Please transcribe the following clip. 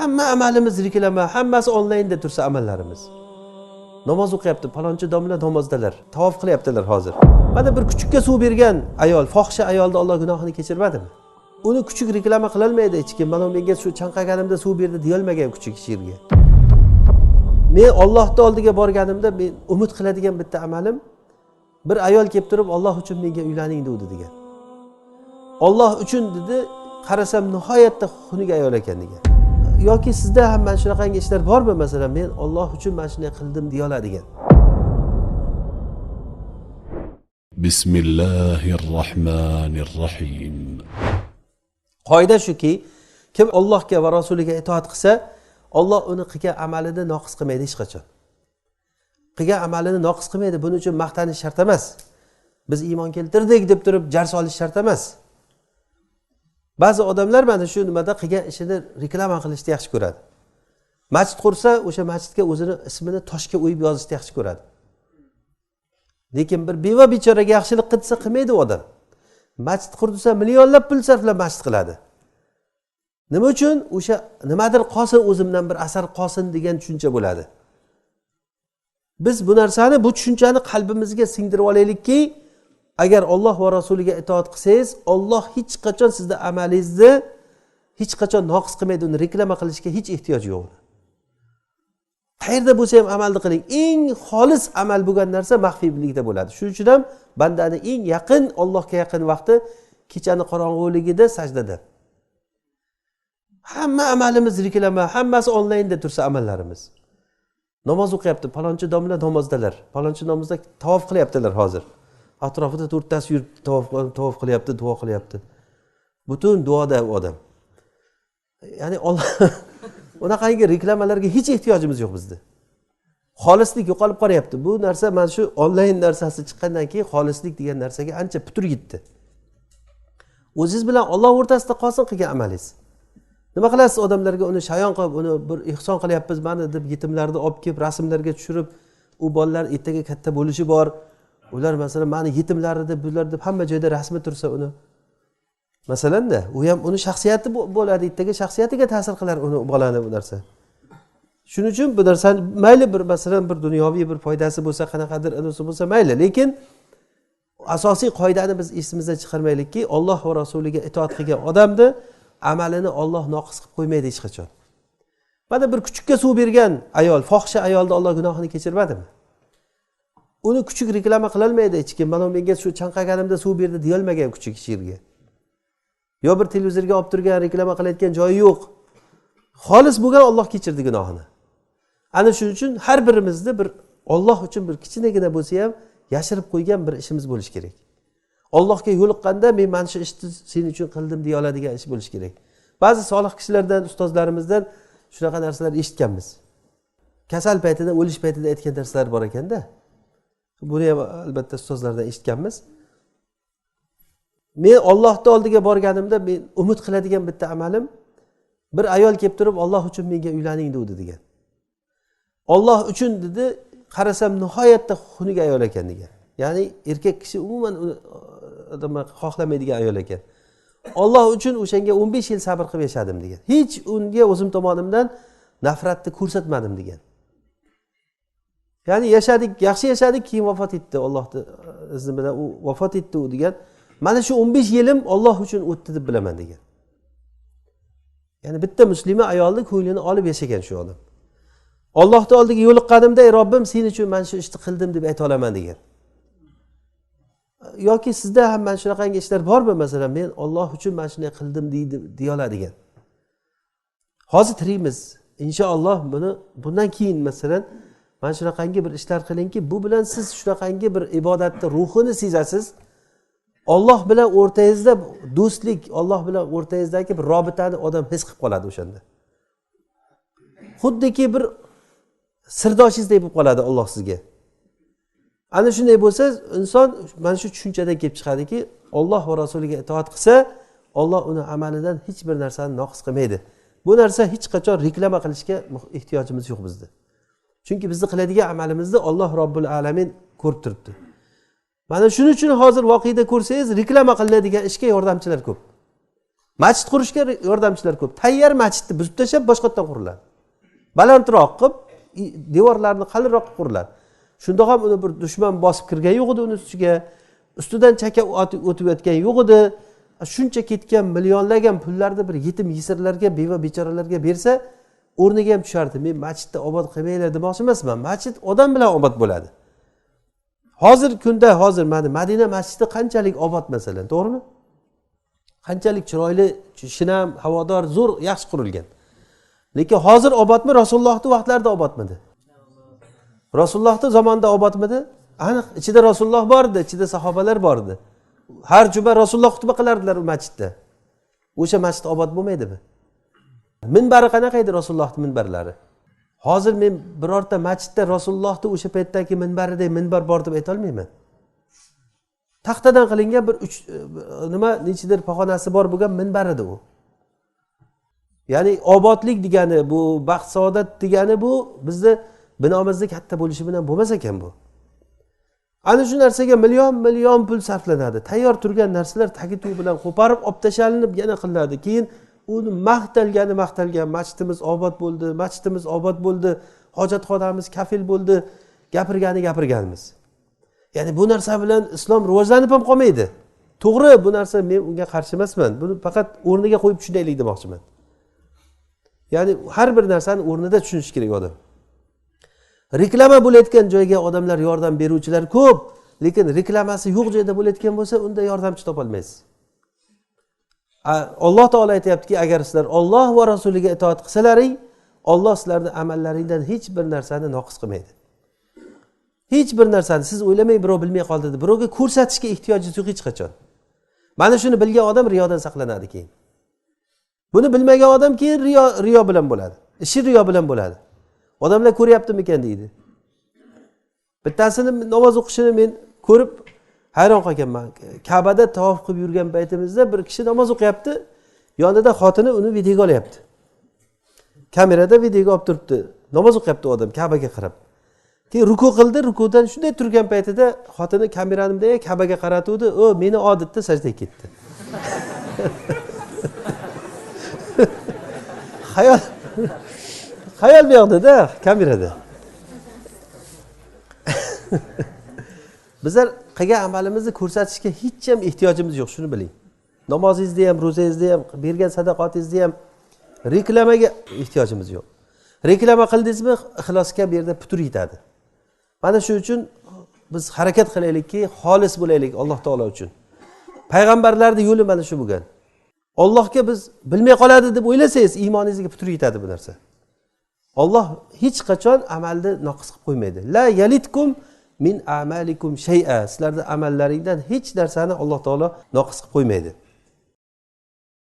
Hamma amalimiz reklama, hammasi onlaynda tursa amallarimiz. Namoz o'qiyapti, palonchi domla namozdalar, tavof qilyaptilar hozir. Mana bir kuchukka suv bergan ayol, fohisha ayolni Alloh gunohini kechirmadimi? Uni kuchuk reklama qila olmaydi hech kim. Mana menga shu chanqaganimda suv berdi deya olmagan kuchuk she'rga. Men Allohning oldiga borganimda men umid qiladigan bitta amalim bir ayol kelib turib Alloh uchun menga uylaning dedi degan. Alloh uchun dedi, qarasam nihoyatda xunuk ayol ekan degan. Yoki sizda ham mana shunaqangi ishlar bormi? Masalan, men Alloh uchun mana shunday qildim deya oladigan. Bismillahirrohmanirrohim. Qoida shuki, kim Allohga va rasuliga itoat qilsa, Alloh uni qilgan amalini noqis qilmaydi hech qachon. Qilgan amalini noqis qilmaydi. Buning uchun maqtanish shart emas. Biz iymon keltirdik deb turib jar solish shart emas. Ba'zi odamlar mana shu nimada qilgan ishini reklama qilishni yaxshi ko'radi. Masjid qursa, o'sha masjidga o'zini ismini toshga o'yib yozishni yaxshi ko'radi. Lekin bir beva bechoraga yaxshilik qilsa qilmaydi u odam. Masjid qursa millionlab pul sarflab masjid qiladi. Nima uchun? O'sha nimadir qolsin, o'zimdan bir asar qolsin degan tushuncha bo'ladi. Biz bu narsani, bu tushunchani qalbimizga singdirib olaylikki, agar Alloh va rasuliga itoat qilsangiz, Alloh hech qachon sizning amalingizni hech qachon noqis qilmaydi. Uni reklama qilishga hech ehtiyoj yo'q. Qayerda bo'lsa ham amalni qiling. Eng xolis amal bo'lgan narsa maxfiylikda bo'ladi. Shuning uchun ham bandani eng yaqin, Allohga yaqin vaqti kechani qorong'uligida, sajdada. Hamma amalimiz reklama, hammasi onlaynda tursa amallarimiz. Namoz o'qiyapti, palonchi domla namozdalar. Palonchi namozda tavof qilyaptilar hozir. Atrofida to'rttasi yurib tavof qilyapti, duo qilyapti. Butun duoda u odam. Ya'ni unaqangi reklamalarga hech ehtiyojimiz yo'q bizda. Xolislik yo'qolib qolyapti. Bu narsa mana shu onlayn narsasi chiqqandan keyin xolislik degan narsaga ancha putur yetdi. O'zingiz bilan Alloh o'rtasida qolsin qilgan amalingiz. Nima qilasiz odamlarga uni shayon qilib, uni bir ihson qilyapmiz mana deb yetimlarni olib kelib rasmlarga tushirib, u bolalar ertaga katta bo'lishi bor. Ular masalan meni yetimlari deb bular deb hamma joyda rasmi tursa uni. Masalan-da, u ham uni shaxsiyati bo'ladi, ertaga shaxsiyatiga ta'sir qilar uni bolani bu narsa. Shuning uchun bu narsa mayli bir masalan bir dunyoviy bir foydasi bo'lsa, qanaqadir inisi bo'lsa mayli, lekin asosiy qoidani biz esimizdan chiqarmaylikki, Alloh va rasuliga itoat qilgan odamni amalini Alloh noqis qilib qo'ymaydi hech qachon. Mana bir kuchukka suv bergan ayol, fohisha ayolni Alloh gunohini kechirmadimi? Uni kuchuk reklama qila olmaydi hech kim. Mana menga shu chanqaganimda suv berdi deya olmagan kuchuk she'rga. Yo bir televizorga olib turgan reklama qilayotgan joyi yo'q. Xolis bo'lgan Alloh kechirdi gunohini. Ana shuning uchun har birimizni bir Alloh uchun bir kichkinagina bo'lsa ham yashirib qo'ygan bir ishimiz bo'lish kerak. Allohga yo'liqqanda men mana shu ishni sening uchun qildim deya oladigan ish bo'lish kerak. Ba'zi solih kishilardan, ustozlarimizdan shunaqa narsalar eshitganmiz. Kasal paytida, o'lish paytida aytgan narsalar bor ekanda. Buni ham albatta ustozlardan eshitganmiz. Men Allohning oldiga borganimda men umid qiladigan bitta amalim bir ayol kelib turib Alloh uchun menga uylaning dedi degan. Alloh uchun dedi, qarasam nihoyatda xunuk ayol ekan degan. Ya'ni erkak kishi umuman odamlar xohlamaydigan ayol ekan. Alloh uchun o'shanga 15 yil sabr qilib yashadim degan. Hech unga o'zim tomonimdan nafratni ko'rsatmadim degan. Ya'ni yashadik, yaxshi yashadik, keyin vafot etdi Allohning izni bilan u vafot etdi u degan. Mana shu 15 yilim Alloh uchun o'tdi deb bilaman degan. Ya'ni bitta musulmon ayolni ko'nglini olib yashagan shu odam. Allohning oldiga yo'liqqanimda, "Ey Robbim, sen uchun men shu ishni qildim" deb ayta olaman degan. Yoki sizda ham mana shunaqangi ishlar bormi? Masalan, men Alloh uchun mana shunday qildim deya oladigan. Hozir tirikmiz. Inshaalloh bundan keyin masalan mana shunaqangi bir ishlar qilingki, bu bilan siz shunaqangi bir ibodatning ruhini sezasiz. Alloh bilan o'rtangizda do'stlik, Alloh bilan o'rtangizdagi bir robitani odam his qilib qoladi o'shanda. Xuddiki bir sirdoshingizdek bo'lib qoladi Alloh sizga. Ana shunday bo'lsa, inson mana shu tushunchadan kelib chiqadiki, Alloh va rasuliga itoat qilsa, Alloh uni amalidan hech bir narsani noqis qilmaydi. Bu narsa hech qachon reklama qilishga ehtiyojimiz yo'q bizda. Chunki bizni qiladigan amalimizni Alloh Robbul alamin ko'rib turibdi. Mana shuning uchun hozir voqeda ko'rsangiz, reklama qilinadigan ishga yordamchilar ko'p. Masjid qurishga yordamchilar ko'p. Tayyor masjidni buzib tashlab boshqatdan quriladi. Balandroq qilib, devorlarni qalinroq qilib quriladi. Shunda ham uni bir dushman bosib kirgan yo'q edi uni ustiga. Ustidan chaka o'tib o'tgan yo'q edi. Shuncha ketgan millionlagan pullarni bir yetim yesirlarga, beva bechoralarga bersa, o'rniga ham tushardi. Men masjidni obod qilmaylar demoqchi emasman. Masjid odam bilan obod bo'ladi. Hozir kunda mana Madina masjidi qanchalik obod masalan, to'g'rimi? Qanchalik chiroyli, shinam, havodor, zo'r, yaxshi qurilgan. Lekin hozir obodmi? Rasulullohning vaqtlarida obodmidi? Rasulullohning zamonida obodmidi? Aniq, ichida Rasululloh bor edi, ichida sahobalar bor edi. Har juma Rasululloh xutba qilardilar u masjidda. O'sha masjid obod bo'lmaydimi? Minbari qanaqa edi Rasulullohning minbarlari? Hozir men birorta masjidda Rasulullohning o'sha paytdagi minbaridek minbar bor deb ayta olmayman. Taxtadan qilingan bir nechidir pog'onasi bor bo'lgan minbar edi u. Ya'ni obodlik degani bu, baxt saodat degani bu bizni binomizda katta bo'lishi bilan bo'lmas ekan bu. Ana shu narsaga million pul sarflanadi. Tayyor turgan narsalar tagi-tugi bilan qo'parib olib tashalinib yana qilinadi. Keyin uni maqtalgan masjidimiz obod bo'ldi, masjidimiz obod bo'ldi, hojatxonamiz kafil bo'ldi, gapirganimiz. Ya'ni bu narsa bilan islom rivojlanib ham qolmaydi. To'g'ri, bu narsa men unga qarshi emasman. Buni faqat o'rniga qo'yib tushunaylik demoqchiman. Ya'ni har bir narsani o'rnida tushunish kerak odam. Reklama bo'layotgan joyga odamlar yordam beruvchilar ko'p, lekin reklamasi yo'q joyda bo'layotgan bo'lsa, unda yordamchi topolmaysiz. Alloh taolo aytayaptiki, agar sizlar Alloh va rasuliga itoat qilsalaring, Alloh sizlarning amallaringdan hech bir narsani noqis qilmaydi. Hech bir narsani siz o'ylamay birov bilmay qoldi deb birovga ko'rsatishga ehtiyojingiz yo'q hech qachon. Mana shuni bilgan odam riyodan saqlanadi keyin. Buni bilmagan odam keyin riyo bilan bo'ladi. Ishi riyo bilan bo'ladi. Odamlar ko'ryaptimikan deydi. Bittasini namoz o'qishini men ko'rib hayron qolganman. Ka'bada tavof qilib yurgan paytimizda bir kishi namoz o'qiyapti, yonida xotini uni videoga olyapti. Kamerada videoga olib turibdi. Namoz o'qiyapti odam Ka'baga qarab. Keyin ruku qildi, rukudan shunday turgan paytida xotini kamerani bunday Ka'baga qaratuvdi, "O, meni odatda sajdaga ketdi." Xayol bu yoqda-da, kamerada. Bizlar qilgan amalimizni ko'rsatishga hech ham ehtiyojimiz yo'q, shuni biling. Namozingizni ham, ro'zangizni ham, bergan sadaqatingizni ham reklamaga ehtiyojimiz yo'q. Reklama qildingizmi, ixlosga bu yerda putur yetadi. Mana shu uchun biz harakat qilaylikki, xolis bo'laylik Alloh taolo uchun. Payg'ambarlarning yo'li mana shu bo'lgan. Allohga biz bilmay qoladi deb o'ylasangiz, iymoningizga putur yetadi bu narsa. Alloh hech qachon amalni noqis qilib qo'ymaydi. La yalitkum min a'malikum shay'a. Sizlarning amallaringdan hech narsani Alloh taolo noqis qilib qo'ymaydi.